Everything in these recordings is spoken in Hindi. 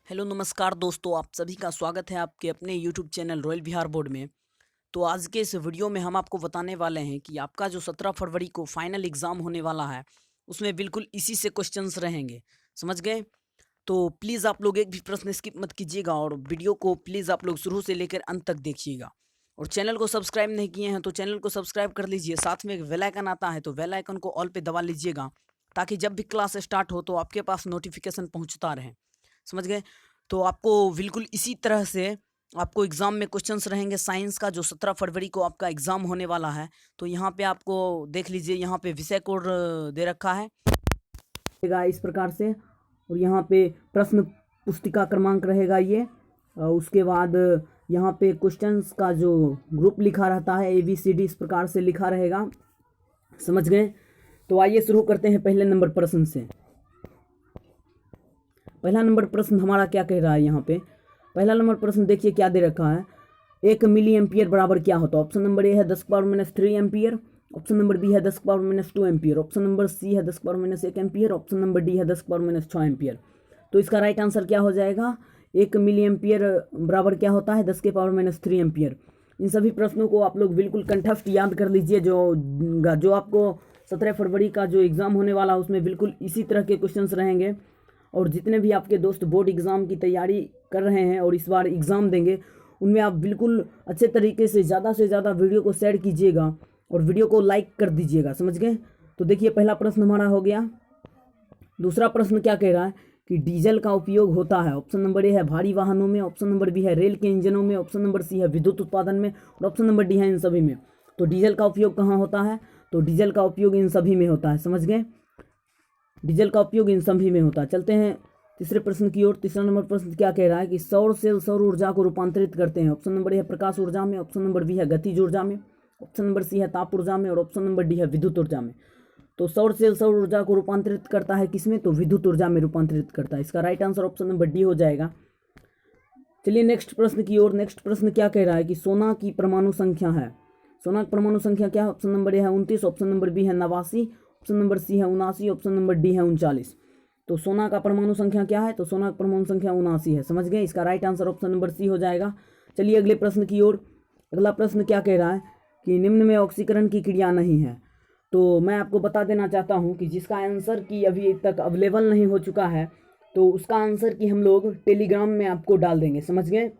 हेलो नमस्कार दोस्तों, आप सभी का स्वागत है आपके अपने YouTube channel royal Bihar board में। तो आज के इस वीडियो में हम आपको बताने वाले हैं कि आपका जो 17 फरवरी को फाइनल एग्ज़ाम होने वाला है, उसमें बिल्कुल इसी से क्वेश्चंस रहेंगे। समझ गए? तो प्लीज़ आप लोग एक भी प्रश्न स्किप मत कीजिएगा और वीडियो को प्लीज़ आप लोग शुरू से लेकर अंत तक देखिएगा। और चैनल को सब्सक्राइब नहीं किए हैं तो चैनल को सब्सक्राइब कर लीजिए। साथ में एक बेल आइकन आता है तो बेल आइकन को ऑल पे दबा लीजिएगा, ताकि जब भी क्लास स्टार्ट हो तो आपके पास नोटिफिकेशन पहुँचता रहे। समझ गए? तो आपको बिल्कुल इसी तरह से आपको एग्ज़ाम में क्वेश्चंस रहेंगे साइंस का, जो 17 फरवरी को आपका एग्ज़ाम होने वाला है। तो यहाँ पे आपको देख लीजिए, यहाँ पे विषय कोड दे रखा है इस प्रकार से, और यहाँ पे प्रश्न पुस्तिका क्रमांक रहेगा ये। उसके बाद यहाँ पे क्वेश्चंस का जो ग्रुप लिखा रहता है ABCD इस प्रकार से लिखा रहेगा। समझ गए? तो आइए शुरू करते हैं पहले नंबर प्रश्न से। पहला नंबर प्रश्न हमारा क्या कह रहा है यहाँ पे? पहला नंबर प्रश्न देखिए क्या दे रखा है। 1 मिली एम्पियर बराबर क्या होता है? ऑप्शन नंबर ए है 10⁻³ एम्पियर, ऑप्शन नंबर बी है 10⁻² एम्पियर, ऑप्शन नंबर सी है 10⁻1 एम्पियर, ऑप्शन नंबर डी है 10⁻6 एम्पियर। तो इसका राइट आंसर क्या हो जाएगा? 1 मिली एम्पियर बराबर क्या होता है? 10⁻³ एम्पियर। इन सभी प्रश्नों को आप लोग बिल्कुल कंठस्थ याद कर लीजिए। जो आपको 17 फरवरी का जो एग्ज़ाम होने वाला है उसमें बिल्कुल इसी तरह के क्वेश्चंस रहेंगे। और जितने भी आपके दोस्त बोर्ड एग्ज़ाम की तैयारी कर रहे हैं और इस बार एग्ज़ाम देंगे, उनमें आप बिल्कुल अच्छे तरीके से ज़्यादा वीडियो को शेयर कीजिएगा और वीडियो को लाइक कर दीजिएगा। समझ गए? तो देखिए पहला प्रश्न हमारा हो गया। दूसरा प्रश्न क्या कह रहा है कि डीजल का उपयोग होता है? ऑप्शन नंबर ए है भारी वाहनों में, ऑप्शन नंबर बी है रेल के इंजनों में, ऑप्शन नंबर सी है विद्युत उत्पादन में, और ऑप्शन नंबर डी है इन सभी में। तो डीजल का उपयोग कहाँ होता है? तो डीजल का उपयोग इन सभी में होता है। समझ गए? डीजल का उपयोग इन सभी में होता है। चलते हैं तीसरे प्रश्न की ओर। तीसरा नंबर प्रश्न क्या कह रहा है कि सौर सेल सौर ऊर्जा को रूपांतरित करते हैं? ऑप्शन नंबर ए है प्रकाश ऊर्जा में, ऑप्शन नंबर बी है गतिज ऊर्जा में, ऑप्शन नंबर सी है ताप ऊर्जा में, और ऑप्शन नंबर डी है विद्युत ऊर्जा में। तो सौर सेल सौर ऊर्जा को रूपांतरित करता है किसमें? तो विद्युत ऊर्जा में रूपांतरित करता है। इसका right answer option number D हो जाएगा। चलिए नेक्स्ट प्रश्न की ओर। नेक्स्ट प्रश्न क्या कह रहा है कि सोना की परमाणु संख्या है? सोना की परमाणु संख्या क्या है? ऑप्शन नंबर ए है 29, ऑप्शन नंबर बी है 89, ऑप्शन नंबर सी है 79, ऑप्शन नंबर डी है 39। तो सोना का परमाणु संख्या क्या है? तो सोना का परमाणु संख्या 79 है। समझ गए? इसका right answer option number C हो जाएगा। चलिए अगले प्रश्न की ओर। अगला प्रश्न क्या कह रहा है कि निम्न में ऑक्सीकरण की क्रिया नहीं है? तो मैं आपको बता देना चाहता हूँ कि जिसका आंसर की अभी तक अवेलेबल नहीं हो चुका है, तो उसका आंसर की हम लोग टेलीग्राम में आपको डाल देंगे। समझ गए?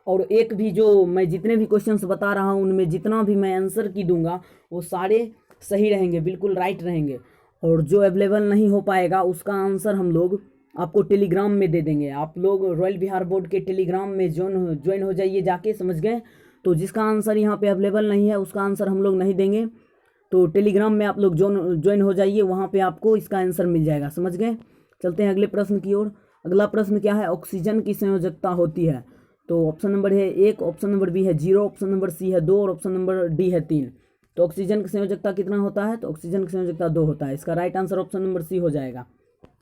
और एक भी जो मैं जितने भी क्वेश्चंस बता रहा हूँ उनमें जितना भी मैं आंसर की दूंगा वो सारे सही रहेंगे, बिल्कुल राइट रहेंगे। और जो अवेलेबल नहीं हो पाएगा उसका आंसर हम लोग आपको टेलीग्राम में दे देंगे। आप लोग रॉयल बिहार बोर्ड के टेलीग्राम में ज्वाइन हो जाइए जाके। समझ गए? तो जिसका आंसर यहाँ पे अवेलेबल नहीं है उसका आंसर हम लोग नहीं देंगे। तो टेलीग्राम में आप लोग ज्वाइन हो जाइए, वहाँ पे आपको इसका आंसर मिल जाएगा। समझ गए? चलते हैं अगले प्रश्न की ओर। अगला प्रश्न क्या है? ऑक्सीजन की संयोजकता होती है? तो ऑप्शन नंबर है 1, ऑप्शन नंबर बी है 0, ऑप्शन नंबर सी है 2, और ऑप्शन नंबर डी है 3। तो ऑक्सीजन की संयोजकता कितना होता है? तो ऑक्सीजन की संयोजकता 2 होता है। इसका right answer option number C हो जाएगा।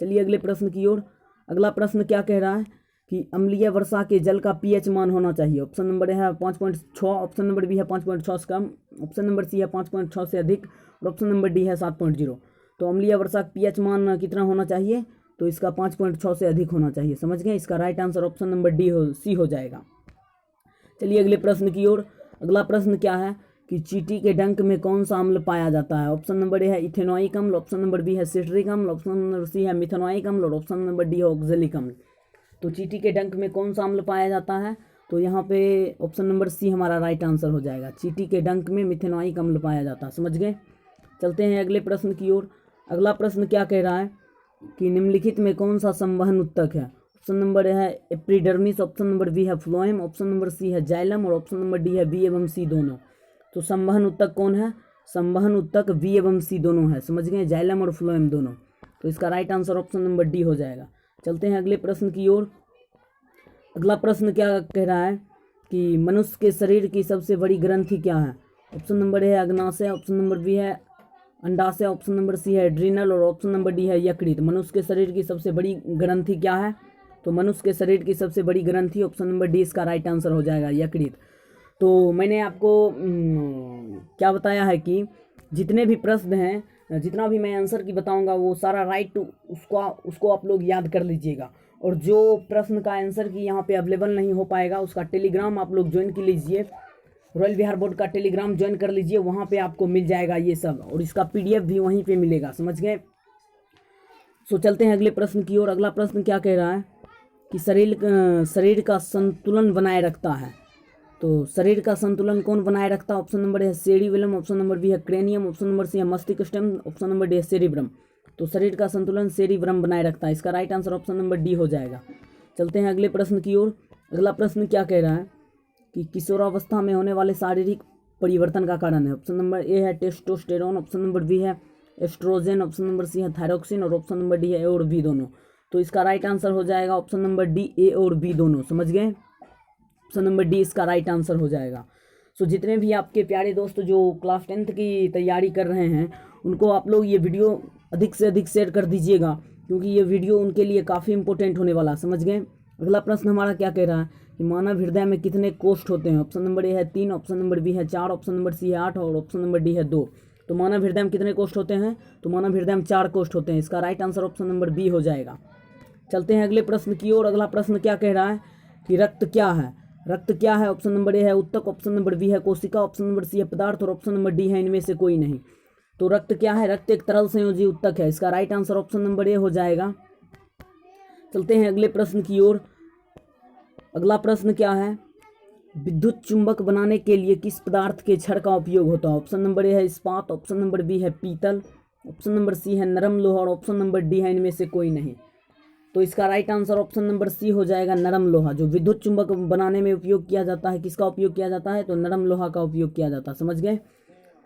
चलिए अगले प्रश्न की ओर। अगला प्रश्न क्या कह रहा है कि अम्लीय वर्षा के जल का पीएच मान होना चाहिए? ऑप्शन नंबर है 5.6, ऑप्शन नंबर बी है 5.6 से कम, ऑप्शन नंबर सी है 5.6 से अधिक, और ऑप्शन नंबर डी है 7.0। तो अम्लीय वर्षा का पीएच मान कितना होना चाहिए? तो इसका 5.6 से अधिक होना चाहिए। समझ गए? इसका right answer option number C हो जाएगा। चलिए अगले प्रश्न की ओर। अगला प्रश्न क्या है कि चींटी के डंक में कौन सा अम्ल पाया जाता है? ऑप्शन नंबर ए है इथेनॉइक अम्ल, ऑप्शन नंबर बी है सिट्रिक अम्ल, ऑप्शन नंबर सी है मिथेनॉइक अम्ल, और ऑप्शन नंबर डी है ऑक्जेलिक अम्ल। तो चींटी के डंक में कौन सा अम्ल पाया जाता है? तो यहाँ पे ऑप्शन नंबर सी हमारा राइट आंसर हो जाएगा। चींटी के डंक में मिथेनॉइक अम्ल पाया जाता है। समझ गए? चलते हैं अगले प्रश्न की ओर। अगला प्रश्न क्या कह रहा है कि निम्नलिखित में कौन सा संवहन उत्तक है? ऑप्शन नंबर है एपिडर्मिस, ऑप्शन नंबर बी है फ्लोएम, ऑप्शन नंबर सी है जाइलम, और ऑप्शन नंबर डी है बी एवं सी दोनों। तो संवहन उत्तक कौन है? संवहन उत्तक बी एवं सी दोनों है। समझ गए? जाइलम और फ्लोएम दोनों। तो इसका right answer option number D हो जाएगा। चलते हैं अगले प्रश्न की ओर। अगला प्रश्न क्या कह रहा है कि मनुष्य के शरीर की सबसे बड़ी ग्रंथि क्या है? ऑप्शन नंबर है अग्नाशय, ऑप्शन नंबर बी है अंडाशय, ऑप्शन नंबर सी है एड्रीनल, और ऑप्शन नंबर डी है यकृत। मनुष्य के शरीर की सबसे बड़ी ग्रंथि क्या है? तो मनुष्य के शरीर की सबसे बड़ी ग्रंथि ऑप्शन नंबर डी इसका राइट आंसर हो जाएगा, यकृत। तो मैंने आपको क्या बताया है कि जितने भी प्रश्न हैं, जितना भी मैं आंसर की बताऊंगा वो सारा राइट उसको आप लोग याद कर लीजिएगा। और जो प्रश्न का आंसर की यहाँ पे अवेलेबल नहीं हो पाएगा उसका टेलीग्राम आप लोग ज्वाइन कर लीजिए, रॉयल बिहार बोर्ड का टेलीग्राम ज्वाइन कर लीजिए, वहाँ पे आपको मिल जाएगा ये सब, और इसका PDF भी वहीं पे मिलेगा, समझ गए। सो चलते हैं अगले प्रश्न की ओर। अगला प्रश्न क्या कह रहा है कि शरीर का संतुलन बनाए रखता है। तो शरीर का संतुलन कौन बनाए रखता है? ऑप्शन नंबर है सेरिबेलम, ऑप्शन नंबर बी है क्रेनियम, ऑप्शन नंबर सी है मस्तिष्कस्टम, ऑप्शन नंबर डी है सेरिब्रम। तो शरीर का संतुलन सेरिब्रम बनाए रखता है, इसका right answer option number D हो जाएगा। चलते हैं अगले प्रश्न की ओर। अगला प्रश्न क्या कह रहा है कि किशोरावस्था में होने वाले शारीरिक परिवर्तन का कारण है। ऑप्शन नंबर ए है टेस्टोस्टेरोन, ऑप्शन नंबर बी है एस्ट्रोजन, ऑप्शन नंबर सी है थायरोक्सिन और ऑप्शन नंबर डी है ए और बी दोनों। तो इसका राइट आंसर हो जाएगा ऑप्शन नंबर डी, ए और बी दोनों, समझ गए। ऑप्शन नंबर डी इसका राइट आंसर हो जाएगा। सो जितने भी आपके प्यारे दोस्त जो क्लास 10th की तैयारी कर रहे हैं उनको आप लोग ये वीडियो अधिक से अधिक शेयर कर दीजिएगा, क्योंकि ये वीडियो उनके लिए काफ़ी इंपॉर्टेंट होने वाला, समझ गए। अगला प्रश्न हमारा क्या कह रहा है कि मानव हृदय में कितने कोष्ठ होते हैं? ऑप्शन नंबर ए है 3, ऑप्शन नंबर बी है 4, ऑप्शन नंबर सी है 8 और ऑप्शन नंबर डी है 2। तो मानव हृदय में कितने कोष्ठ होते हैं? तो मानव हृदय में 4 कोष्ठ होते हैं, इसका right answer option number B हो जाएगा। चलते हैं अगले प्रश्न की ओर। अगला प्रश्न क्या कह रहा है कि रक्त क्या है? रक्त क्या है? ऑप्शन नंबर ए है उत्तक, ऑप्शन नंबर बी है कोशिका, ऑप्शन नंबर सी है पदार्थ और ऑप्शन नंबर डी है इनमें से कोई नहीं। तो रक्त क्या है? रक्त एक तरल संयोजी उत्तक है, इसका राइट आंसर ऑप्शन नंबर ए हो जाएगा। चलते हैं अगले प्रश्न की ओर। अगला प्रश्न क्या है, विद्युत चुंबक बनाने के लिए किस पदार्थ के छड़ का उपयोग होता है? ऑप्शन नंबर ए है इस्पात, ऑप्शन नंबर बी है पीतल, ऑप्शन नंबर सी है नरम लोहा और ऑप्शन नंबर डी है इनमें से कोई नहीं। तो इसका right answer option number C हो जाएगा, नरम लोहा। जो विद्युत चुंबक बनाने में उपयोग किया जाता है, किसका उपयोग किया जाता है? तो नरम लोहा का उपयोग किया जाता है, समझ गए।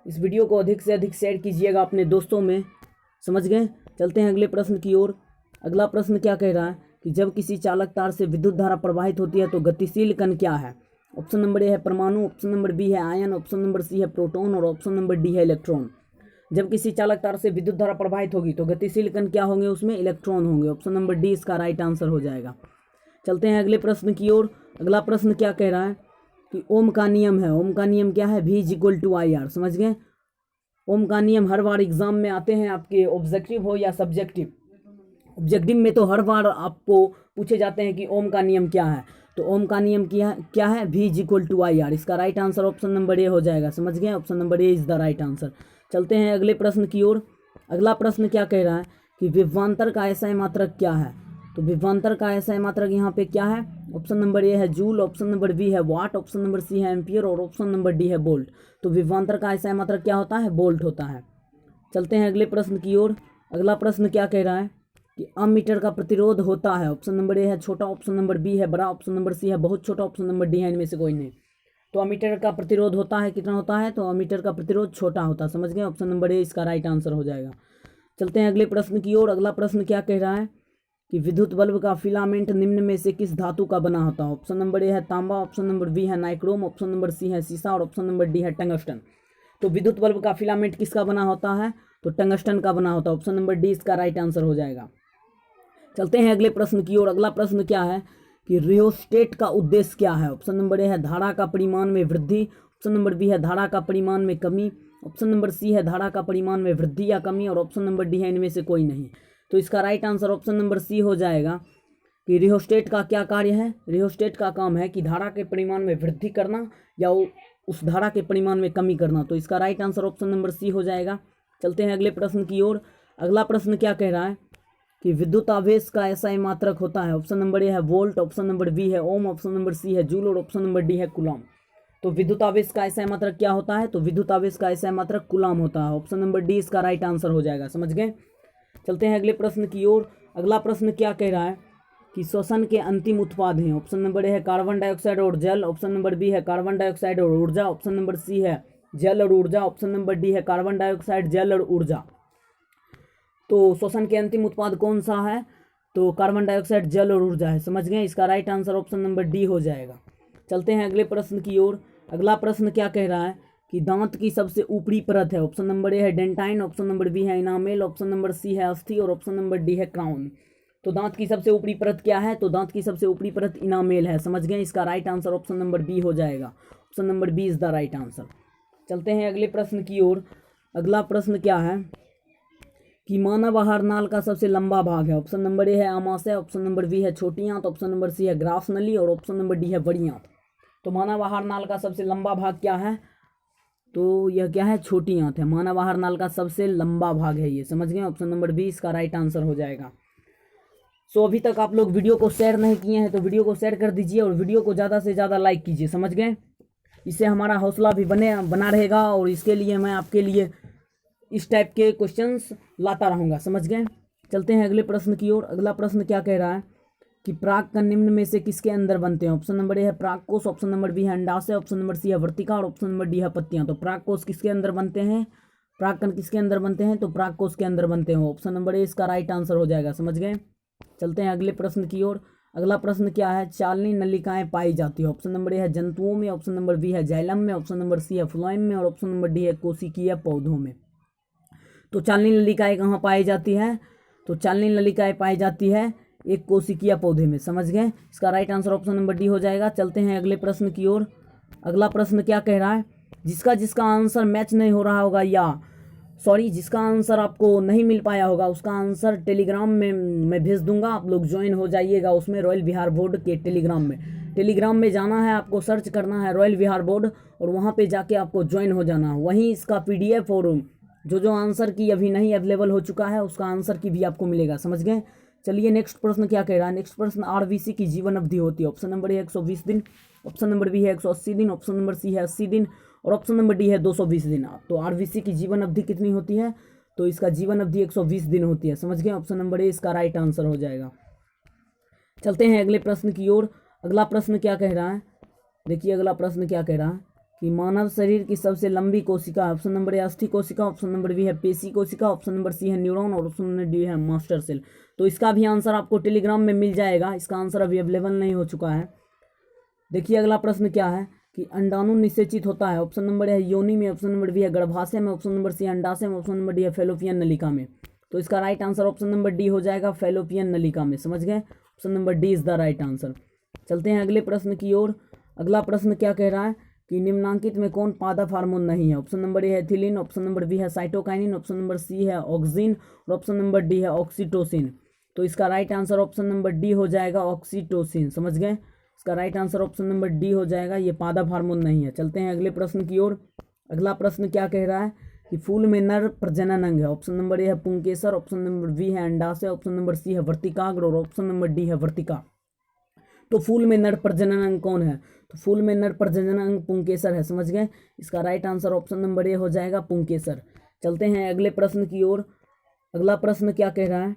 इस वीडियो को अधिक से अधिक शेयर कीजिएगा अपने दोस्तों में, समझ गए। चलते हैं अगले प्रश्न की ओर। अगला प्रश्न क्या कह रहा है कि जब किसी चालक तार से विद्युत धारा प्रवाहित होती है तो गतिशील कण क्या है? ऑप्शन नंबर ए है परमाणु, ऑप्शन नंबर बी है आयन, ऑप्शन नंबर सी है प्रोटॉन और ऑप्शन नंबर डी है इलेक्ट्रॉन। जब किसी चालक तार से विद्युत धारा प्रवाहित होगी तो गतिशील कण क्या होंगे? उसमें इलेक्ट्रॉन होंगे, ऑप्शन नंबर डी इसका राइट आंसर हो जाएगा। चलते हैं अगले प्रश्न की ओर। अगला प्रश्न क्या कह रहा है कि ओम का नियम है। ओम का नियम क्या है? V=IR, समझ गए। ओम का नियम हर बार एग्जाम में आते हैं, आपके ऑब्जेक्टिव हो या सब्जेक्टिव। ऑब्जेक्टिव में तो हर बार आपको पूछे जाते हैं कि ओम का नियम क्या है। तो ओम का नियम क्या है? V=IR, इसका राइट आंसर ऑप्शन नंबर ए हो जाएगा, समझ गए। Option number A is the right answer. चलते हैं अगले प्रश्न की ओर। अगला प्रश्न क्या कह रहा है कि विभवांतर का SI मात्रक क्या है? तो विभवांतर का SI मात्रक यहाँ पे क्या है? ऑप्शन नंबर ए है जूल, ऑप्शन नंबर बी है वाट, ऑप्शन नंबर सी है एम्पियर और ऑप्शन नंबर डी है बोल्ट। तो विभवांतर का SI मात्रक क्या होता है? बोल्ट होता है। चलते हैं अगले प्रश्न की ओर। अगला प्रश्न क्या कह रहा है कि अमीटर का प्रतिरोध होता है। ऑप्शन नंबर ए है छोटा, ऑप्शन नंबर बी है बड़ा, ऑप्शन नंबर सी है बहुत छोटा, ऑप्शन नंबर डी है इनमें से कोई नहीं। तो अमीटर का प्रतिरोध होता है, कितना होता है? तो अमीटर का प्रतिरोध छोटा होता है, समझ गए। ऑप्शन नंबर ए इसका राइट आंसर हो जाएगा। चलते हैं अगले प्रश्न की ओर। अगला प्रश्न क्या कह रहा है कि विद्युत बल्ब का फिलामेंट निम्न में से किस धातु का बना होता है? ऑप्शन नंबर ए है तांबा, ऑप्शन नंबर बी है नाइक्रोम, ऑप्शन नंबर सी है सीसा और ऑप्शन नंबर डी है टंगस्टन। तो विद्युत बल्ब का फिलामेंट किसका बना होता है? तो टंगस्टन का बना होता है, ऑप्शन नंबर डी इसका राइट आंसर हो जाएगा। चलते हैं अगले प्रश्न की ओर। अगला प्रश्न क्या है कि रियोस्टेट का उद्देश्य क्या है? ऑप्शन नंबर ए है धारा का परिमाण में वृद्धि, ऑप्शन नंबर बी है धारा का परिमाण में कमी, ऑप्शन नंबर सी है धारा का परिमाण में वृद्धि या कमी और ऑप्शन नंबर डी है इनमें से कोई नहीं। तो इसका right answer option number C हो जाएगा कि रियोस्टेट का क्या कार्य है? रियोस्टेट का काम है कि धारा के परिमाण में वृद्धि करना या उस धारा के परिमाण में कमी करना। तो इसका right answer option number C हो जाएगा। चलते हैं अगले प्रश्न की ओर। अगला प्रश्न क्या कह रहा है कि विद्युत आवेश का SI मात्रक होता है। ऑप्शन नंबर ए है वोल्ट, ऑप्शन नंबर बी है ओम, ऑप्शन नंबर सी है जूल और ऑप्शन नंबर डी है कूलम। तो विद्युत आवेश का SI मात्रक क्या होता है? तो विद्युत आवेश का SI मात्रक कूलम होता है, ऑप्शन नंबर डी इसका राइट आंसर हो जाएगा, समझ गए। चलते हैं अगले प्रश्न की ओर। अगला प्रश्न क्या कह रहा है कि श्वसन के अंतिम उत्पाद हैं। ऑप्शन नंबर ए है कार्बन डाइऑक्साइड और जल, ऑप्शन नंबर बी है कार्बन डाइऑक्साइड और ऊर्जा, ऑप्शन नंबर सी है जल और ऊर्जा, ऑप्शन नंबर डी है कार्बन डाइऑक्साइड जल और ऊर्जा। तो श्वसन के अंतिम उत्पाद कौन सा है? तो कार्बन डाइऑक्साइड जल और ऊर्जा है, समझ गए। इसका right answer option number D हो जाएगा। चलते हैं अगले प्रश्न की ओर। अगला प्रश्न क्या कह रहा है कि दांत की सबसे ऊपरी परत है। ऑप्शन नंबर ए है डेंटाइन, ऑप्शन नंबर बी है इनामेल, ऑप्शन नंबर सी है अस्थि और ऑप्शन नंबर डी है क्राउन। तो दांत की सबसे ऊपरी परत क्या है? तो दांत की सबसे ऊपरी परत इनामेल है, समझ गए। इसका right answer option number B हो जाएगा, option number B is the right answer. चलते हैं अगले प्रश्न की ओर। अगला प्रश्न क्या है कि मानव आहार नाल का सबसे लंबा भाग है। ऑप्शन नंबर ए है आमाशय, ऑप्शन नंबर बी है छोटी आंत, ऑप्शन नंबर सी है ग्रास नली और ऑप्शन नंबर डी है बड़ी आंत। तो मानव आहार नाल का सबसे लंबा भाग क्या है? तो यह क्या है? छोटी आंत है। मानव आहार नाल का सबसे लंबा भाग है ये, समझ गए? ऑप्शन नंबर बी इसका राइट आंसर हो जाएगा। सो अभी तक आप लोग वीडियो को शेयर नहीं किए हैं तो वीडियो को शेयर कर दीजिए और वीडियो को ज़्यादा से ज़्यादा लाइक कीजिए, समझ गए? इससे हमारा हौसला भी बना रहेगा और इसके लिए मैं आपके लिए इस टाइप के क्वेश्चंस लाता रहूँगा, समझ गए? चलते हैं अगले प्रश्न की ओर। अगला प्रश्न क्या कह रहा है कि प्राक्कण निम्न में से किसके अंदर बनते हैं? ऑप्शन नंबर ए है प्राक्कोश, ऑप्शन नंबर बी है अंडाशय, ऑप्शन नंबर सी है वर्तिका और ऑप्शन नंबर डी है पत्तियां। तो प्राक्कोश किसके अंदर बनते हैं? प्राक्कण किसके अंदर बनते हैं? तो प्राक्कोश के अंदर बनते हैं। ऑप्शन नंबर ए इसका राइट आंसर हो जाएगा, समझ गए? चलते हैं अगले प्रश्न की ओर। अगला प्रश्न क्या है? चालनी नलिकाएं पाई जाती है। ऑप्शन नंबर ए है जंतुओं में, ऑप्शन नंबर बी है जाइलम में, ऑप्शन नंबर सी है फ्लोएम में और ऑप्शन नंबर डी है कोशिकीय पौधों में। तो चालनी नलिकाएं कहाँ पाई जाती है? तो चालनी नलिकाएं पाई जाती है एक कोशिकीय पौधे में, समझ गए? इसका right answer option number D हो जाएगा। चलते हैं अगले प्रश्न की ओर। अगला प्रश्न क्या कह रहा है? जिसका आंसर मैच नहीं हो रहा होगा जिसका आंसर आपको नहीं मिल पाया होगा उसका आंसर टेलीग्राम में मैं भेज दूंगा, आप लोग ज्वाइन हो जाइएगा उसमें, रॉयल बिहार बोर्ड के टेलीग्राम में जाना है, आपको सर्च करना है रॉयल बिहार बोर्ड और वहाँ पे जाके आपको ज्वाइन हो जाना है। वहीं इसका PDF और जो आंसर की अभी नहीं अवेलेबल हो चुका है उसका आंसर की भी आपको मिलेगा, समझ गए? चलिए नेक्स्ट प्रश्न क्या कह रहा है? नेक्स्ट प्रश्न RBC की जीवन अवधि होती है। ऑप्शन नंबर ए 120 दिन, ऑप्शन नंबर बी है 180 दिन, ऑप्शन नंबर सी है 80 दिन और ऑप्शन नंबर डी है 220 दिन। तो RBC की जीवन अवधि कितनी होती है? तो इसका जीवन अवधि 120 दिन होती है, समझ गए? ऑप्शन नंबर ए इसका राइट आंसर हो जाएगा। चलते हैं अगले प्रश्न की ओर। अगला प्रश्न क्या कह रहा है? देखिए अगला प्रश्न क्या कह रहा है कि मानव शरीर की सबसे लंबी कोशिका। ऑप्शन नंबर ए अस्थि कोशिका, ऑप्शन नंबर बी है पेशी कोशिका, ऑप्शन नंबर सी है न्यूरॉन और ऑप्शन नंबर डी है मास्टर सेल। तो इसका भी आंसर आपको टेलीग्राम में मिल जाएगा, इसका आंसर अभी अवेलेबल नहीं हो चुका है। देखिए अगला प्रश्न क्या है कि अंडाणु निषेचित होता है। ऑप्शन नंबर है योनि में, ऑप्शन नंबर बी है गर्भाशय में, ऑप्शन नंबर सी है अंडाशय में, ऑप्शन नंबर डी है फैलोपियन नलिका में। तो इसका right answer option number D हो जाएगा, फैलोपियन नलिका में, समझ गए? Option number D is the right answer. चलते हैं अगले प्रश्न की ओर। अगला प्रश्न क्या कह रहा है कि निम्नांकित में कौन पादप हार्मोन नहीं है? ऑप्शन नंबर ए है एथिलीन, ऑप्शन नंबर बी है साइटोकाइनिन, ऑप्शन नंबर सी है ऑक्सिन और ऑप्शन नंबर डी है ऑक्सीटोसिन। तो इसका right answer option number D हो जाएगा, ऑक्सीटोसिन, समझ गए? इसका right answer option number D हो जाएगा, ये पादप हार्मोन नहीं है। चलते हैं अगले प्रश्न की ओर। अगला प्रश्न क्या कह रहा है कि फूल में नर प्रजनन अंग है। ऑप्शन नंबर ए है पुंकेसर, ऑप्शन नंबर बी है अंडाशय, ऑप्शन नंबर सी है वर्तिकाग्र और ऑप्शन नंबर डी है वर्तिका। तो फूल में नर प्रजनन अंग कौन है? तो फूल में नर प्रजनन अंग पुंकेसर है, समझ गए? इसका राइट आंसर ऑप्शन नंबर ए हो जाएगा, पुंकेसर। चलते हैं अगले प्रश्न की ओर। अगला प्रश्न क्या कह रहा है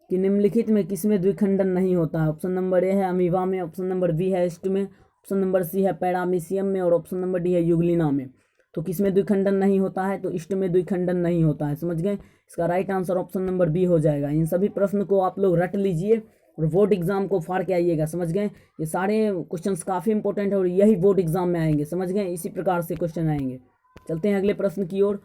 कि निम्नलिखित में किसमें द्विखंडन नहीं होता है? ऑप्शन नंबर ए है अमीबा में, ऑप्शन नंबर बी है ईस्ट में, ऑप्शन नंबर सी है पैरामीशियम में और ऑप्शन नंबर डी है यूग्लिना में। तो किसमें द्विखंडन नहीं होता है? तो ईस्ट में द्विखंडन नहीं होता है, समझ गए? इसका right answer option number B हो जाएगा। इन सभी प्रश्न को आप लोग रट लीजिए और बोर्ड एग्जाम को फाड़ के आइएगा, समझ गए? ये सारे क्वेश्चंस काफ़ी इंपॉर्टेंट है और यही बोर्ड एग्जाम में आएंगे, समझ गए? इसी प्रकार से क्वेश्चन आएंगे। चलते हैं अगले प्रश्न की ओर।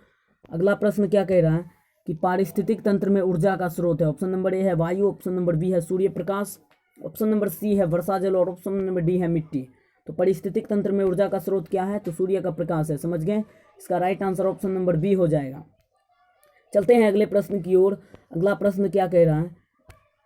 अगला प्रश्न क्या कह रहा है कि पारिस्थितिक तंत्र में ऊर्जा का स्रोत है। ऑप्शन नंबर ए है वायु, ऑप्शन नंबर बी है Surya Prakash, option number C है वर्षा जल और ऑप्शन नंबर डी है मिट्टी। तो पारिस्थितिक तंत्र में ऊर्जा का स्रोत क्या है? तो सूर्य का प्रकाश है, समझ गए? इसका right answer option number B हो जाएगा। चलते हैं अगले प्रश्न की ओर। अगला प्रश्न क्या कह रहा है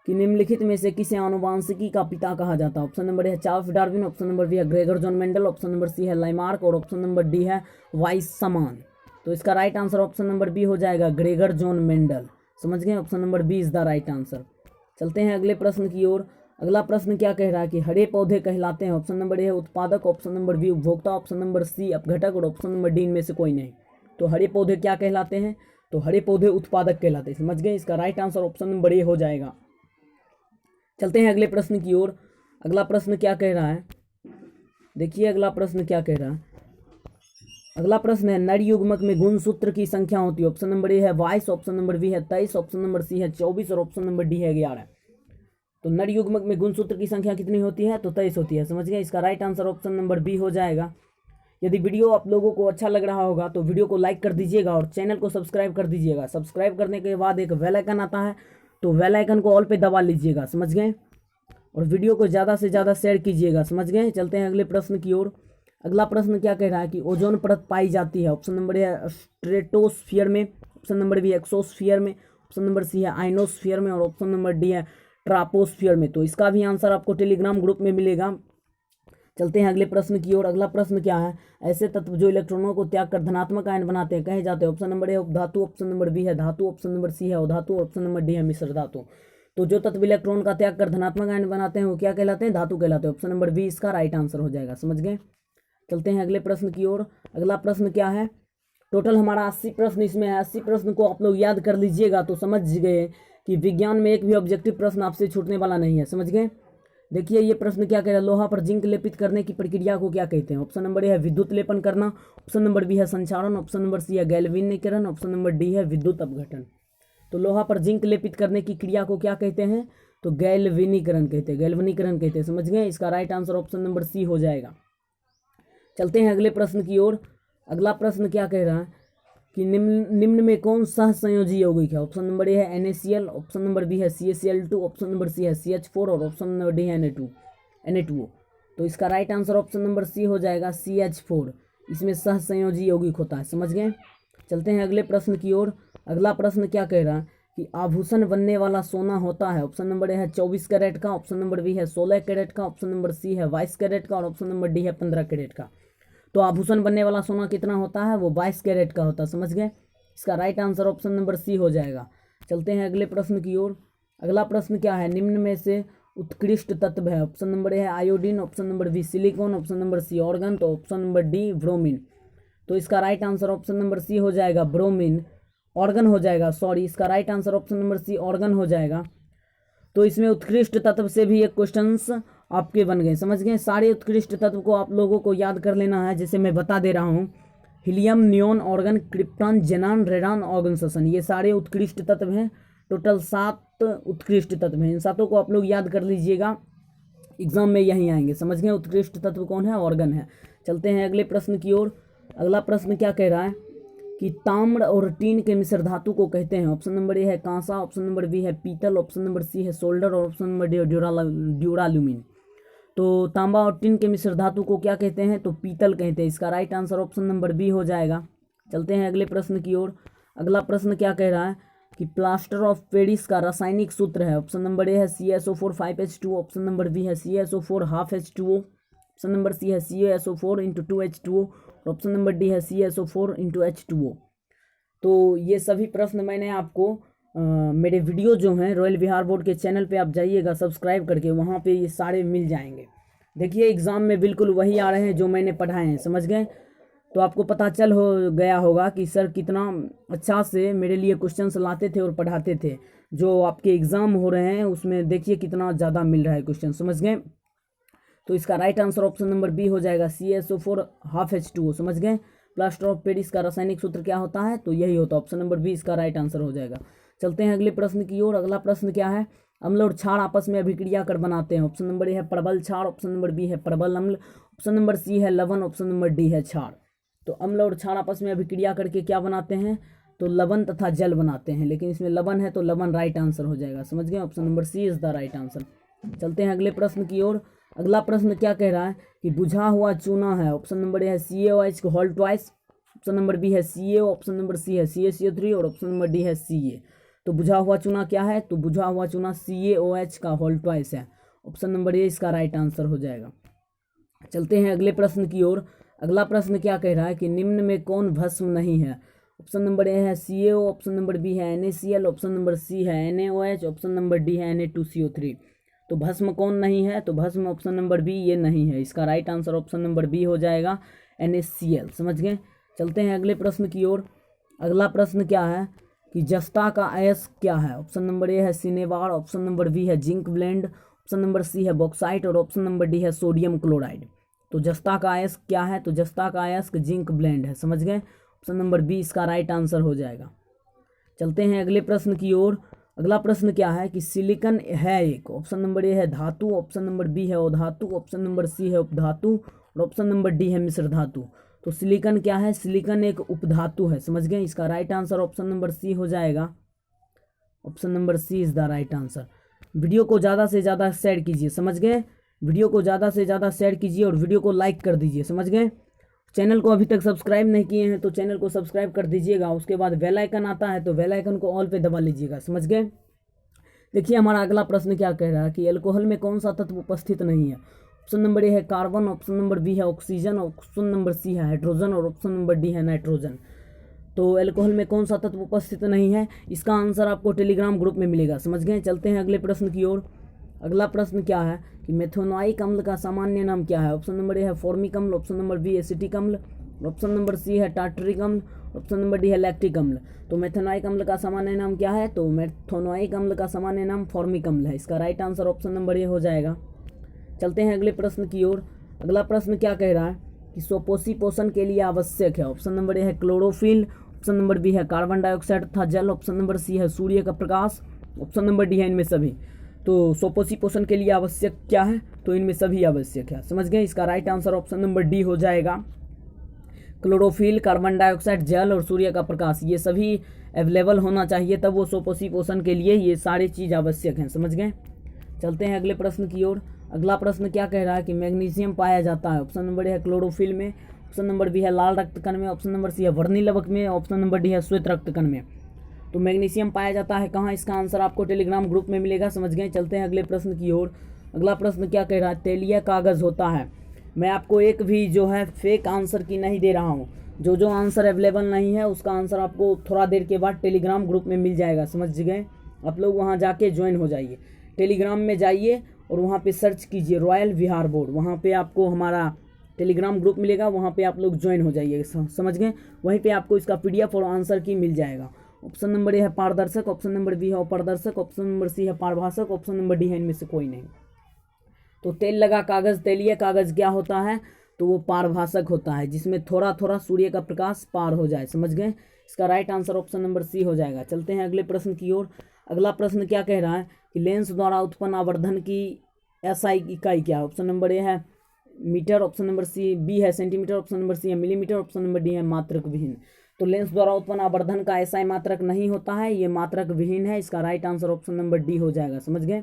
कि निम्नलिखित में से किसे आनुवांशिकी का पिता कहा जाता है? ऑप्शन नंबर ए है Charles Darwin, option number B है Gregor John Mendel, option number C है लाइमार्क और ऑप्शन नंबर डी है वाइसमान। तो इसका right answer option number B हो जाएगा, ग्रेगर जॉन मेंडल, समझ गए? Option number B is the right answer. चलते हैं अगले प्रश्न की ओर। अगला प्रश्न क्या कह रहा है कि हरे पौधे कहलाते हैं। ऑप्शन नंबर ए है उत्पादक, ऑप्शन नंबर बी उपभोक्ता, ऑप्शन नंबर सी अपघटक और ऑप्शन नंबर डी इनमें से कोई नहीं। तो हरे पौधे क्या कहलाते हैं? तो हरे पौधे उत्पादक कहलाते हैं, समझ गए? इसका राइट आंसर ऑप्शन नंबर ए हो जाएगा। चलते हैं अगले प्रश्न की ओर। अगला प्रश्न क्या कह रहा है? देखिए अगला प्रश्न क्या कह रहा है। अगला प्रश्न है नर युग्मक में गुणसूत्र की संख्या होती है। ऑप्शन नंबर ए है 22, ऑप्शन नंबर बी है 23, ऑप्शन नंबर सी है 24 और ऑप्शन नंबर डी है 11। तो नर युग्मक में गुणसूत्र की संख्या कितनी होती है? तो 23 होती है, समझ गए? इसका right answer option number B हो जाएगा। यदि वीडियो आप लोगों को अच्छा लग रहा होगा तो वीडियो को लाइक कर दीजिएगा और चैनल को सब्सक्राइब कर दीजिएगा। सब्सक्राइब करने के बाद एक बेल आइकन आता है, तो बेल आइकन को ऑल पे दबा लीजिएगा, समझ गए? और वीडियो को ज़्यादा से ज़्यादा शेयर कीजिएगा, समझ गए? चलते हैं अगले प्रश्न की ओर। अगला प्रश्न क्या कह रहा है कि ओजोन परत पाई जाती है। ऑप्शन नंबर ए स्ट्रेटोस्फियर में, ऑप्शन नंबर बी एक्सोस्फियर में, ऑप्शन नंबर सी है आइनोस्फीयर में, और ऑप्शन नंबर डी है ट्रापोस्फीयर में। तो इसका भी आंसर आपको टेलीग्राम ग्रुप में मिलेगा। चलते हैं अगले प्रश्न की ओर। अगला प्रश्न क्या है, ऐसे तत्व जो इलेक्ट्रॉनों को त्याग कर धनात्मक आयन बनाते हैं कहे जाते हैं। ऑप्शन नंबर ए उपधातु, ऑप्शन नंबर बी है धातु, ऑप्शन नंबर सी है अधातु, ऑप्शन नंबर डी है मिश्र धातु। तो जो तत्व इलेक्ट्रॉन का त्याग कर धनात्मक आयन बनाते हैं वो क्या कहलाते हैं, धातु कहलाते हैं। ऑप्शन नंबर बी इसका राइट आंसर हो जाएगा, समझ गए। चलते हैं अगले प्रश्न की ओर। अगला प्रश्न क्या है, टोटल हमारा 80 प्रश्न इसमें है। 80 प्रश्न को आप लोग याद कर लीजिएगा तो समझ गए कि विज्ञान में एक भी ऑब्जेक्टिव प्रश्न आपसे छूटने वाला नहीं है, समझ गए। देखिए ये प्रश्न क्या कह रहा है, लोहा पर जिंक लेपित करने की प्रक्रिया को क्या कहते हैं। ऑप्शन नंबर ए है विद्युत लेपन करना, ऑप्शन नंबर बी है संचारण, ऑप्शन नंबर सी है गैल्वेनीकरण, ऑप्शन नंबर डी है विद्युत अपघटन। तो लोहा पर जिंक लेपित करने की क्रिया को क्या कहते हैं, तो गैल्वेनीकरण कहते हैं, गैल्वेनीकरण कहते हैं, समझ गए। इसका right answer option number C हो जाएगा। चलते हैं अगले प्रश्न की ओर। अगला प्रश्न क्या कह रहा है कि निम्न में कौन सहसंयोजी यौगिक है। ऑप्शन नंबर ए है NaCl, ऑप्शन नंबर बी है CaCl2, ऑप्शन नंबर सी है CH4 और ऑप्शन नंबर डी है Na2O। तो इसका right answer option number C हो जाएगा CH4, इसमें सहसंयोजी यौगिक होता है, समझ गए। चलते हैं अगले प्रश्न की ओर। अगला प्रश्न क्या कह रहा है कि आभूषण बनने वाला सोना होता है। ऑप्शन नंबर ए है 24 कैरेट का, ऑप्शन नंबर बी है 16 कैरेट का, ऑप्शन नंबर सी है 22 कैरेट का और ऑप्शन नंबर डी है 15 कैरेट का। तो आभूषण बनने वाला सोना कितना होता है, वो 22 कैरेट का होता है, समझ गए। इसका right answer option number C हो जाएगा। चलते हैं अगले प्रश्न की ओर। अगला प्रश्न क्या है, निम्न में से उत्कृष्ट तत्व है। ऑप्शन नंबर ए है iodine, option number B silicon, option number C argon, तो ऑप्शन नंबर डी ब्रोमीन। तो इसका right answer option number C हो जाएगा, ब्रोमीन, ऑर्गन हो जाएगा, सॉरी। इसका right answer option number C argon हो जाएगा। तो इसमें उत्कृष्ट तत्व से भी एक क्वेश्चंस आपके बन गए, समझ गए। सारे उत्कृष्ट तत्व को आप लोगों को याद कर लेना है, जैसे मैं बता दे रहा हूँ। Helium, neon, organ, krypton, जेनान, radon, organ शोषण, ये सारे उत्कृष्ट तत्व हैं। टोटल 7 उत्कृष्ट तत्व हैं। इन 7 को आप लोग याद कर लीजिएगा, एग्जाम में यहीं आएंगे, समझ गए। उत्कृष्ट तत्व कौन है, ऑर्गन है। चलते हैं अगले प्रश्न की ओर। अगला प्रश्न क्या कह रहा है कि ताम्र और टीन के मिश्र धातु को कहते हैं। ऑप्शन नंबर ए है कांसा, ऑप्शन नंबर बी है पीतल, ऑप्शन नंबर सी है सोल्डर और ऑप्शन नंबर डी है ड्यूराल्यूमिन। तो तांबा और टिन के मिश्र धातु को क्या कहते हैं, तो पीतल कहते हैं। इसका right answer option number B हो जाएगा। चलते हैं अगले प्रश्न की ओर। अगला प्रश्न क्या कह रहा है कि प्लास्टर ऑफ पेरिस का रासायनिक सूत्र है। ऑप्शन नंबर ए है CaSO4 5H2, option number B है CaSO4 half H2O, option number C है CaSO4 × 2H2O और ऑप्शन नंबर डी है CaSO4 × H2O। तो ये सभी प्रश्न मैंने आपको मेरे वीडियो जो हैं रॉयल बिहार बोर्ड के चैनल पे आप जाइएगा सब्सक्राइब करके, वहाँ पे ये सारे मिल जाएंगे। देखिए एग्ज़ाम में बिल्कुल वही आ रहे हैं जो मैंने पढ़ाए हैं, समझ गए। तो आपको पता चल हो गया होगा कि सर कितना अच्छा से मेरे लिए क्वेश्चंस लाते थे और पढ़ाते थे। जो आपके एग्ज़ाम हो रहे हैं उसमें देखिए कितना ज़्यादा मिल रहा है क्वेश्चन, समझ गए। तो इसका right answer option number B हो जाएगा, CaSO4 हाफ H2O, समझ गए। प्लास्टर ऑफ पेरिस का रासायनिक सूत्र क्या होता है, तो यही होता है, ऑप्शन नंबर बी इसका राइट आंसर हो जाएगा। चलते हैं अगले प्रश्न की ओर। अगला प्रश्न क्या है, अम्ल और क्षार आपस में अभिक्रिया कर बनाते हैं। ऑप्शन नंबर ए है प्रबल क्षार, ऑप्शन नंबर बी है प्रबल अम्ल, ऑप्शन नंबर सी है लवण, ऑप्शन नंबर डी है क्षार। तो अम्ल और क्षार आपस में अभिक्रिया करके क्या बनाते हैं, तो लवण तथा जल बनाते हैं, लेकिन इसमें लवण है तो लवण राइट आंसर हो जाएगा, समझ गए। Option number C is the right answer. चलते हैं अगले प्रश्न की ओर। अगला प्रश्न क्या कह रहा है कि बुझा हुआ चूना है। ऑप्शन नंबर ए है CaOH whole twice, option number B है CaO, ऑप्शन नंबर सी है CaCO3 और ऑप्शन नंबर डी है Ca। तो बुझा हुआ चूना क्या है, तो बुझा हुआ चूना CaOH का होल ट्वाइस है, ऑप्शन नंबर ए इसका राइट आंसर हो जाएगा। चलते हैं अगले प्रश्न की ओर। अगला प्रश्न क्या कह रहा है कि निम्न में कौन भस्म नहीं है। ऑप्शन नंबर ए है CaO, ऑप्शन नंबर बी है NaCl, ऑप्शन नंबर सी है NaOH, ऑप्शन नंबर डी है Na2CO3। तो भस्म कौन नहीं है, तो भस्म ऑप्शन नंबर बी ये नहीं है, इसका right answer option number B हो जाएगा, NaCl, समझ गए। चलते हैं अगले प्रश्न की ओर। अगला प्रश्न क्या है कि जस्ता का अयस्क क्या है। ऑप्शन नंबर ए है सिनेबार, ऑप्शन नंबर बी है zinc blende, option number C है बॉक्साइट और ऑप्शन नंबर डी है सोडियम क्लोराइड। तो जस्ता का अयस्क क्या है, तो जस्ता का अयस्क जिंक ब्लेंड है, समझ गए। ऑप्शन नंबर बी इसका राइट आंसर हो जाएगा। चलते हैं अगले प्रश्न की ओर। अगला प्रश्न क्या है कि सिलिकॉन है एक। ऑप्शन नंबर ए है धातु, ऑप्शन नंबर बी है अधातु, ऑप्शन नंबर सी है उपधातु और ऑप्शन नंबर डी है मिश्र धातु। तो सिलिकॉन क्या है, सिलिकॉन एक उपधातु है, समझ गए। इसका right answer option number C हो जाएगा, option number C is the right answer. Video को ज़्यादा से ज़्यादा शेयर कीजिए, समझ गए। वीडियो को ज़्यादा से ज़्यादा शेयर कीजिए और वीडियो को लाइक कर दीजिए, समझ गए। चैनल को अभी तक सब्सक्राइब नहीं किए हैं तो चैनल को सब्सक्राइब कर दीजिएगा। उसके बाद बेल आइकन आता है तो बेल आइकन को ऑल पे दबा लीजिएगा। समझ गए। देखिए हमारा अगला प्रश्न क्या कह रहा है कि अल्कोहल में कौन सा तत्व उपस्थित नहीं है। ऑप्शन नंबर ए है कार्बन, ऑप्शन नंबर बी है ऑक्सीजन, ऑप्शन नंबर सी है हाइड्रोजन और ऑप्शन नंबर डी है नाइट्रोजन। तो अल्कोहल में कौन सा तत्व उपस्थित नहीं है, इसका आंसर आपको टेलीग्राम ग्रुप में मिलेगा। समझ गए। चलते हैं अगले प्रश्न की ओर। अगला प्रश्न क्या है कि मेथोनाइक अम्ल का सामान्य नाम क्या है। ऑप्शन नंबर ए है फॉर्मिक अम्ल, ऑप्शन नंबर बी एसिटिक अम्ल, ऑप्शन नंबर सी है टार्टरिक अम्ल, ऑप्शन नंबर डी है लैक्टिक अम्ल। तो मेथोनाइक अम्ल का सामान्य नाम क्या है, तो मेथोनाइक अम्ल का सामान्य नाम फॉर्मिक अम्ल है। इसका राइट आंसर ऑप्शन नंबर ए हो जाएगा। चलते हैं अगले प्रश्न की ओर। अगला प्रश्न क्या कह रहा है कि स्वपोषी पोषण के लिए आवश्यक है। ऑप्शन नंबर ए है क्लोरोफिल, ऑप्शन नंबर बी है कार्बन डाइऑक्साइड तथा जल, ऑप्शन नंबर सी है सूर्य का प्रकाश, ऑप्शन नंबर डी है इनमें सभी। तो स्वपोषी पोषण के लिए आवश्यक क्या है, तो इनमें सभी आवश्यक है। समझ गए। इसका right answer option number D हो जाएगा। क्लोरोफिल, कार्बन डाइऑक्साइड, जल और सूर्य का प्रकाश ये सभी अवेलेबल होना चाहिए, तब वो स्वपोषी पोषण के लिए ये सारी चीज़ आवश्यक हैं। समझ गए। चलते हैं अगले प्रश्न की ओर। अगला प्रश्न क्या कह रहा है कि मैग्नीशियम पाया जाता है। ऑप्शन नंबर है क्लोरोफिल में, ऑप्शन नंबर बी है लाल रक्त कण में, ऑप्शन नंबर सी है वर्णी लवक में, ऑप्शन नंबर डी है श्वेत रक्त कण में। तो मैग्नीशियम पाया जाता है कहाँ, इसका आंसर आपको टेलीग्राम ग्रुप में मिलेगा। समझ गए। चलते हैं अगले प्रश्न की ओर। अगला प्रश्न क्या कह रहा है, तेलीय कागज़ होता है। मैं आपको एक भी जो है फेक आंसर की नहीं दे रहा हूँ। जो आंसर अवेलेबल नहीं है उसका आंसर आपको थोड़ा देर के बाद टेलीग्राम ग्रुप में मिल जाएगा। समझ गए। आप लोग वहाँ जाके ज्वाइन हो जाइए। टेलीग्राम में जाइए और वहाँ पे सर्च कीजिए रॉयल विहार बोर्ड, वहाँ पे आपको हमारा टेलीग्राम ग्रुप मिलेगा, वहाँ पे आप लोग ज्वाइन हो जाइए। समझ गए। वहीं पे आपको इसका PDF और आंसर की मिल जाएगा। ऑप्शन नंबर ए है पारदर्शक, ऑप्शन नंबर बी है अपारदर्शक, ऑप्शन नंबर सी है पारभाषक, ऑप्शन नंबर डी है इनमें से कोई नहीं। तो तेल लगा कागज़, तेलीय कागज़ क्या होता है, तो वो पारभाषक होता है, जिसमें थोड़ा थोड़ा सूर्य का प्रकाश पार हो जाए। समझ गए। इसका right answer option number C हो जाएगा। चलते हैं अगले प्रश्न की ओर। अगला प्रश्न क्या कह रहा है कि लेंस द्वारा उत्पन्न आवर्धन की SI इकाई क्या है। ऑप्शन नंबर ए है metre, option number C B है सेंटीमीटर, ऑप्शन नंबर सी है मिलीमीटर, ऑप्शन नंबर डी है मात्रक विहीन। तो लेंस द्वारा उत्पन्न आवर्धन का SI मात्रक नहीं होता है, ये मात्रक विहीन है। इसका right answer option number D हो जाएगा। समझ गए।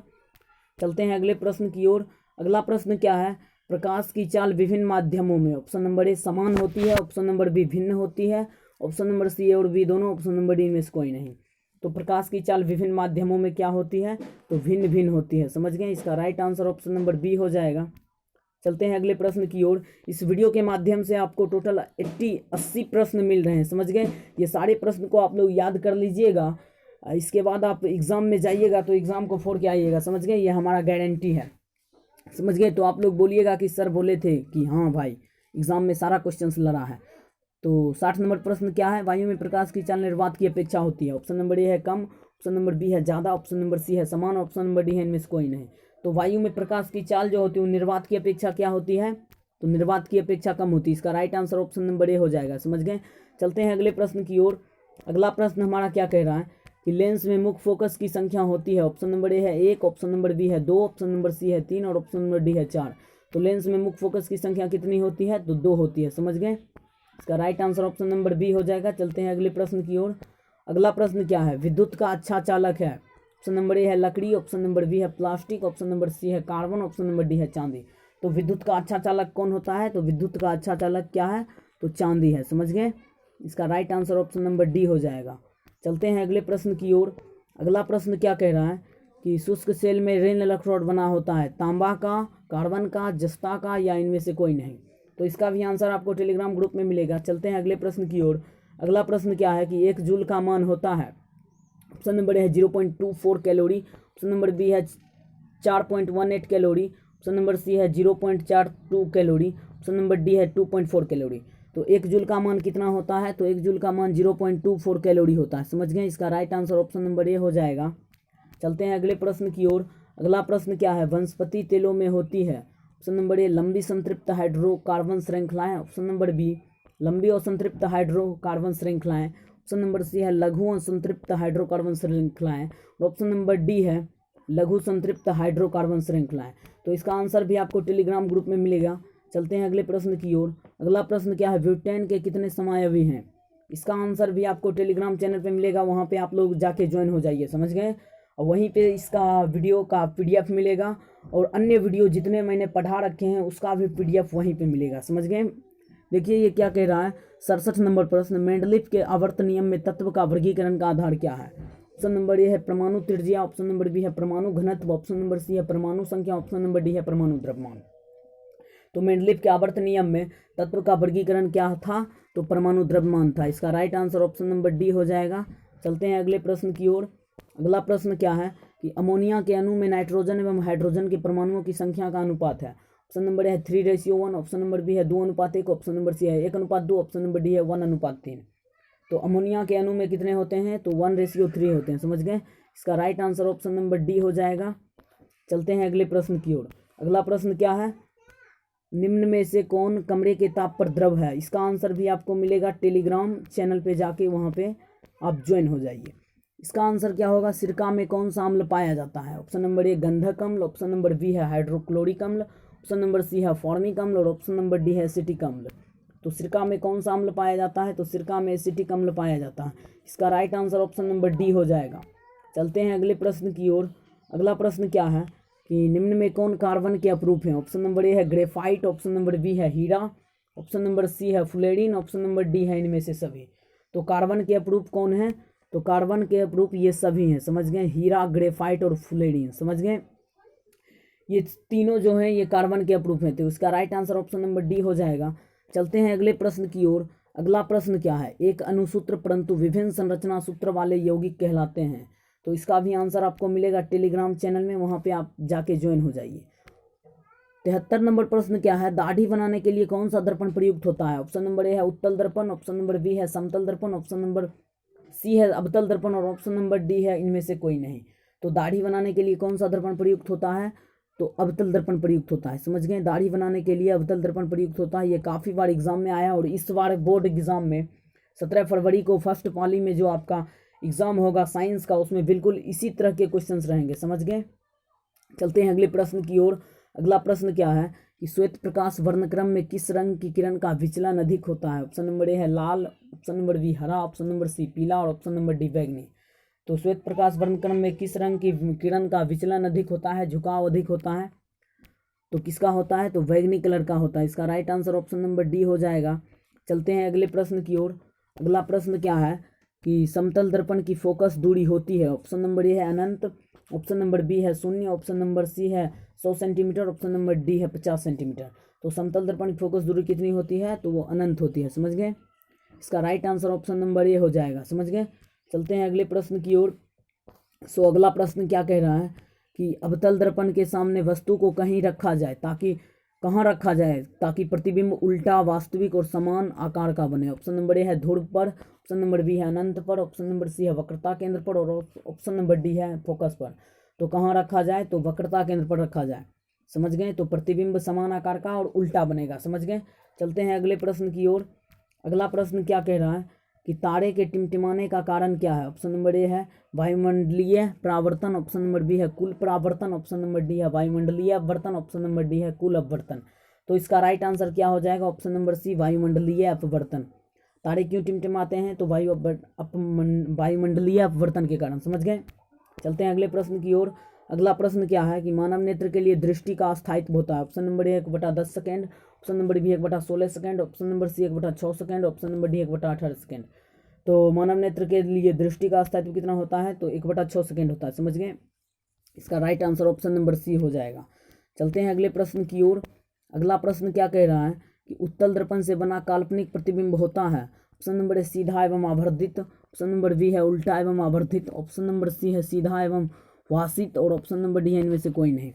चलते हैं अगले प्रश्न की ओर। अगला प्रश्न क्या है, प्रकाश की चाल विभिन्न माध्यमों में। ऑप्शन नंबर ए समान होती है, ऑप्शन नंबर बी भिन्न होती है, ऑप्शन नंबर सी और बी दोनों, ऑप्शन नंबर डी में से कोई नहीं। तो प्रकाश की चाल विभिन्न माध्यमों में क्या होती है, तो भिन्न भिन्न होती है। समझ गए। इसका right answer option number B हो जाएगा। चलते हैं अगले प्रश्न की ओर। इस वीडियो के माध्यम से आपको टोटल 80 प्रश्न मिल रहे हैं। समझ गए। ये सारे प्रश्न को आप लोग याद कर लीजिएगा। इसके बाद आप एग्ज़ाम में जाइएगा तो एग्ज़ाम को फोड़ के आइएगा। समझ गए। ये हमारा गारंटी है। समझ गए। तो आप लोग बोलिएगा कि सर बोले थे कि हाँ भाई एग्ज़ाम में सारा क्वेश्चंस लड़ा है। तो 60 नंबर प्रश्न क्या है, वायु में प्रकाश की चाल निर्वात की अपेक्षा होती है। ऑप्शन नंबर ए है कम, ऑप्शन नंबर बी है ज़्यादा, ऑप्शन नंबर सी है समान, ऑप्शन नंबर डी है इनमें से कोई नहीं। तो वायु में प्रकाश की चाल जो होती है वो निर्वात की अपेक्षा क्या होती है, तो निर्वात की अपेक्षा कम होती है। इसका राइट आंसर ऑप्शन नंबर ए हो जाएगा। समझ गए। चलते हैं अगले प्रश्न की ओर। अगला प्रश्न हमारा क्या कह रहा है कि लेंस में मुख्य फोकस की संख्या होती है। ऑप्शन नंबर ए है 1, ऑप्शन नंबर बी है 2, ऑप्शन नंबर सी है 3 और ऑप्शन नंबर डी है 4। तो लेंस में मुख्य फोकस की संख्या कितनी होती है, तो 2 होती है। समझ गए। इसका right answer option number B हो जाएगा। चलते हैं अगले प्रश्न की ओर। अगला प्रश्न क्या है, विद्युत का अच्छा चालक है। ऑप्शन नंबर ए है लकड़ी, ऑप्शन नंबर बी है प्लास्टिक, ऑप्शन नंबर सी है कार्बन, ऑप्शन नंबर डी है चांदी। तो विद्युत का अच्छा चालक कौन होता है, तो विद्युत का अच्छा चालक क्या है, तो चांदी है। समझ गए। इसका right answer option number D हो जाएगा। चलते हैं अगले प्रश्न की ओर। अगला प्रश्न क्या कह रहा है कि शुष्क सेल में रेन इलेक्ट्रोड बना होता है, तांबा का, कार्बन का, जस्ता का या इनमें से कोई नहीं। तो इसका भी आंसर आपको टेलीग्राम ग्रुप में मिलेगा। चलते हैं अगले प्रश्न की ओर। अगला प्रश्न क्या है कि 1 जूल का मान होता है। ऑप्शन नंबर ए है 0.24 कैलोरी, ऑप्शन नंबर बी है 4.18 कैलोरी, ऑप्शन नंबर सी है 0.42 कैलोरी, ऑप्शन नंबर डी है 2.4 कैलोरी। तो 1 जूल का मान कितना होता है, तो 1 जूल का मान 0.24 कैलोरी होता है। समझ गए। इसका राइट आंसर ऑप्शन नंबर ए हो जाएगा। चलते हैं अगले प्रश्न की ओर। अगला प्रश्न क्या है, वनस्पति तेलों में होती है। ऑप्शन नंबर ए लंबी संतृप्त हाइड्रोकार्बन श्रृंखलाएं, ऑप्शन नंबर बी लंबी और संतृप्त हाइड्रोकार्बन श्रृंखलाएं, ऑप्शन नंबर सी है लघु और संतृप्त हाइड्रोकार्बन श्रृंखलाएं और ऑप्शन नंबर डी है लघु संतृप्त हाइड्रोकार्बन श्रृंखलाएं। तो इसका आंसर भी आपको टेलीग्राम ग्रुप में मिलेगा। चलते हैं अगले प्रश्न की ओर। अगला प्रश्न क्या है, ब्यूटेन के कितने समायवी हैं। इसका आंसर भी आपको टेलीग्राम चैनल पे मिलेगा, वहाँ पे आप लोग जाके ज्वाइन हो जाइए। समझ गए। और वहीं पे इसका वीडियो का PDF मिलेगा और अन्य वीडियो जितने मैंने पढ़ा रखे हैं उसका भी PDF वहीं पे मिलेगा। समझ गए। देखिए ये क्या कह रहा है, 67 नंबर प्रश्न, मेंडलीफ के आवर्त नियम में तत्व का वर्गीकरण का आधार क्या है? ऑप्शन नंबर ए है परमाणु त्रिज्या, ऑप्शन नंबर बी है परमाणु घनत्व, ऑप्शन नंबर सी है परमाणु संख्या, ऑप्शन नंबर डी है परमाणु द्रव्यमान। तो मेंडलीफ के आवर्त नियम में तत्व का वर्गीकरण क्या था? तो परमाणु द्रव्यमान था। इसका right answer option number D हो जाएगा। चलते हैं अगले प्रश्न की ओर। अगला प्रश्न क्या है कि अमोनिया के अणु में नाइट्रोजन एवं हाइड्रोजन के परमाणुओं की संख्या का अनुपात है। ऑप्शन नंबर है 3:1, ऑप्शन नंबर बी है 2:1, ऑप्शन नंबर सी है 1:2, ऑप्शन नंबर डी है 1:3। तो अमोनिया के अणु में कितने होते हैं? तो 1:3 होते हैं, समझ गए। इसका right answer option number D हो जाएगा। चलते हैं अगले प्रश्न की ओर। अगला प्रश्न क्या है, निम्न में से कौन कमरे के ताप पर द्रव है? इसका आंसर भी आपको मिलेगा टेलीग्राम चैनल पे जाके, वहाँ पे आप ज्वाइन हो जाइए। इसका आंसर क्या होगा, सिरका में कौन सा अम्ल पाया जाता है? ऑप्शन नंबर ए गंधक अम्ल, ऑप्शन नंबर बी है हाइड्रोक्लोरिक अम्ल, ऑप्शन नंबर सी है फॉर्मिक अम्ल और ऑप्शन नंबर डी है एसिटिक अम्ल। तो सिरका में कौन सा अम्ल पाया जाता है? तो सिरका में एसिटिक अम्ल पाया जाता है। इसका right answer option number D हो जाएगा। चलते हैं अगले प्रश्न की ओर। अगला प्रश्न क्या है कि निम्न में कौन कार्बन के अपरूप हैं? ऑप्शन नंबर ए है ग्रेफाइट, ऑप्शन नंबर बी है हीरा, ऑप्शन नंबर सी है फ्लोरीन, ऑप्शन नंबर डी है इनमें से सभी। तो कार्बन के अपरूप कौन है? तो कार्बन के अपरूप ये सभी हैं, समझ गए, हीरा, ग्रेफाइट और फ्लोरीन, समझ गए। ये तीनों जो हैं ये कार्बन के अपरूप हैं। तो इसका right answer option number D हो जाएगा। चलते हैं अगले प्रश्न की ओर। अगला प्रश्न क्या है, एक अणुसूत्र परंतु विभिन्न संरचना सूत्र वाले यौगिक कहलाते हैं। तो इसका भी आंसर आपको मिलेगा टेलीग्राम चैनल में, वहाँ पे आप जाके ज्वाइन हो जाइए। 73 नंबर प्रश्न क्या है, दाढ़ी बनाने के लिए कौन सा दर्पण प्रयुक्त होता है? ऑप्शन नंबर ए है उत्तल दर्पण, ऑप्शन नंबर बी है समतल दर्पण, ऑप्शन नंबर सी है अवतल दर्पण और ऑप्शन नंबर डी है इनमें से कोई नहीं। तो दाढ़ी बनाने के लिए कौन सा दर्पण प्रयुक्त होता है? तो अवतल दर्पण प्रयुक्त होता है, समझ गए। दाढ़ी बनाने के लिए अवतल दर्पण प्रयुक्त होता है। ये काफ़ी बार एग्जाम में आया और इस बार बोर्ड एग्जाम में 17 फरवरी को फर्स्ट पाली में जो आपका एग्जाम होगा साइंस का, उसमें बिल्कुल इसी तरह के क्वेश्चंस रहेंगे, समझ गए। चलते हैं अगले प्रश्न की ओर। अगला प्रश्न क्या है कि श्वेत प्रकाश वर्णक्रम में किस रंग की किरण का विचलन अधिक होता है? ऑप्शन नंबर ए है लाल, ऑप्शन नंबर बी हरा, ऑप्शन नंबर सी पीला और ऑप्शन नंबर डी बैगनी। तो श्वेत प्रकाश वर्णक्रम में किस रंग की किरण का विचलन अधिक होता है, झुकाव अधिक होता है? तो किसका होता है? तो बैगनी कलर का होता है। इसका right answer option number D हो जाएगा। चलते हैं अगले प्रश्न की ओर। अगला प्रश्न क्या है कि समतल दर्पण की फोकस दूरी होती है। ऑप्शन नंबर ए है अनंत, ऑप्शन नंबर बी है 0, ऑप्शन नंबर सी है 100 सेंटीमीटर, ऑप्शन नंबर डी है 50 सेंटीमीटर। तो समतल दर्पण की फोकस दूरी कितनी होती है? तो वो अनंत होती है, समझ गए। इसका राइट आंसर ऑप्शन नंबर ए हो जाएगा, समझ गए। चलते हैं अगले प्रश्न की ओर। अगला प्रश्न क्या कह रहा है कि अवतल दर्पण के सामने वस्तु को कहीं रखा जाए, ताकि कहाँ रखा जाए ताकि प्रतिबिंब उल्टा, वास्तविक और समान आकार का बने। ऑप्शन नंबर ए है ध्रुव पर, ऑप्शन नंबर बी है अनंत पर, ऑप्शन नंबर सी है वक्रता केंद्र पर और ऑप्शन नंबर डी है फोकस पर। तो कहाँ रखा जाए? तो वक्रता केंद्र पर रखा जाए, समझ गए। तो प्रतिबिंब समान आकार का और उल्टा बनेगा, समझ गए। चलते हैं अगले प्रश्न की ओर। अगला प्रश्न क्या कह रहा है कि तारे के टिमटिमाने का कारण क्या है? ऑप्शन नंबर ए है वायुमंडलीय परावर्तन, ऑप्शन नंबर बी है कुल परावर्तन, ऑप्शन नंबर डी है वायुमंडलीय अपवर्तन, ऑप्शन नंबर डी है कुल अपवर्तन। तो इसका राइट आंसर क्या हो जाएगा? ऑप्शन नंबर सी वायुमंडलीय अपवर्तन। तारे क्यों टिमटिमाते हैं? तो वायुमंडलीय अपवर्तन के कारण, समझ गए। चलते हैं अगले प्रश्न की ओर। अगला प्रश्न क्या है कि मानव नेत्र के लिए दृष्टि का स्थायित्व होता है। Option number A 1/10 second, option number B 1/16 second, option number C 1/6 second, option number D 1/18 second. तो मानव नेत्र के लिए दृष्टि का स्थायित्व कितना होता है? तो 1/6 सेकेंड होता है, समझ गए। इसका right answer option number C हो जाएगा। चलते हैं अगले प्रश्न की ओर। अगला प्रश्न क्या कह रहा है कि उत्तल दर्पण से बना काल्पनिक प्रतिबिंब होता है। ऑप्शन नंबर ए सीधा एवं आवर्धित, ऑप्शन नंबर बी है उल्टा एवं आवर्धित, ऑप्शन नंबर सी है सीधा एवं वासित और ऑप्शन नंबर डी है इनमें से कोई नहीं।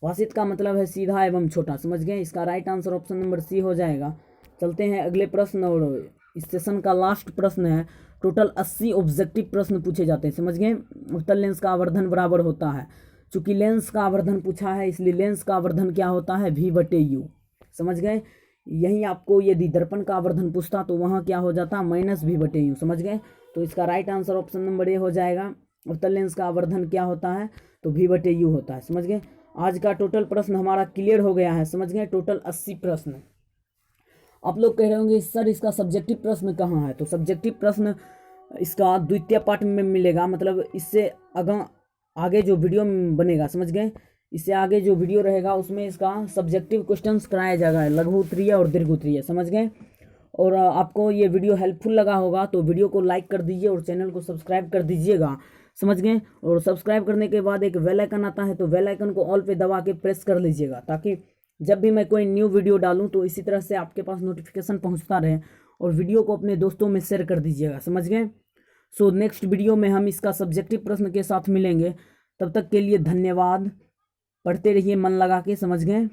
वासित का मतलब है सीधा एवं छोटा, समझ गए। इसका right answer option number C हो जाएगा। चलते हैं अगले प्रश्न, और इस सेशन का लास्ट प्रश्न है। टोटल 80 ऑब्जेक्टिव प्रश्न पूछे जाते हैं, समझ गए। उत्तल लेंस का आवर्धन बराबर होता है, चूंकि लेंस का आवर्धन पूछा है इसलिए लेंस का आवर्धन क्या होता है? v/u, समझ गए। यहीं आपको यदि दर्पण का आवर्धन पूछता तो वहाँ क्या हो जाता? -v/u, समझ गए। तो इसका राइट आंसर ऑप्शन नंबर ए हो जाएगा। उत्तल लेंस का आवर्धन क्या होता है? तो v/u होता है, समझ गए। आज का टोटल प्रश्न हमारा क्लियर हो गया है, समझ गए। टोटल 80 प्रश्न। आप लोग कह रहे होंगे सर इसका सब्जेक्टिव प्रश्न कहाँ है? तो सब्जेक्टिव प्रश्न इसका द्वितीय पार्ट में मिलेगा, मतलब इससे आगे जो वीडियो बनेगा, समझ गए। इससे आगे जो वीडियो रहेगा उसमें इसका सब्जेक्टिव क्वेश्चंस कराया जाएगा, लघु उत्तरीय और दीर्घ उत्तरीय, समझ गए। और आपको ये वीडियो हेल्पफुल लगा होगा तो वीडियो को लाइक कर दीजिए और चैनल को सब्सक्राइब कर दीजिएगा, समझ गए। और सब्सक्राइब करने के बाद एक बेल आइकन आता है, तो बेल आइकन को ऑल पे दबा के प्रेस कर लीजिएगा, ताकि जब भी मैं कोई न्यू वीडियो डालूं तो इसी तरह से आपके पास नोटिफिकेशन पहुंचता रहे। और वीडियो को अपने दोस्तों में शेयर कर दीजिएगा, समझ गए। सो नेक्स्ट वीडियो में हम इसका सब्जेक्टिव प्रश्न के साथ मिलेंगे। तब तक के लिए धन्यवाद। पढ़ते रहिए मन लगा के, समझ गए।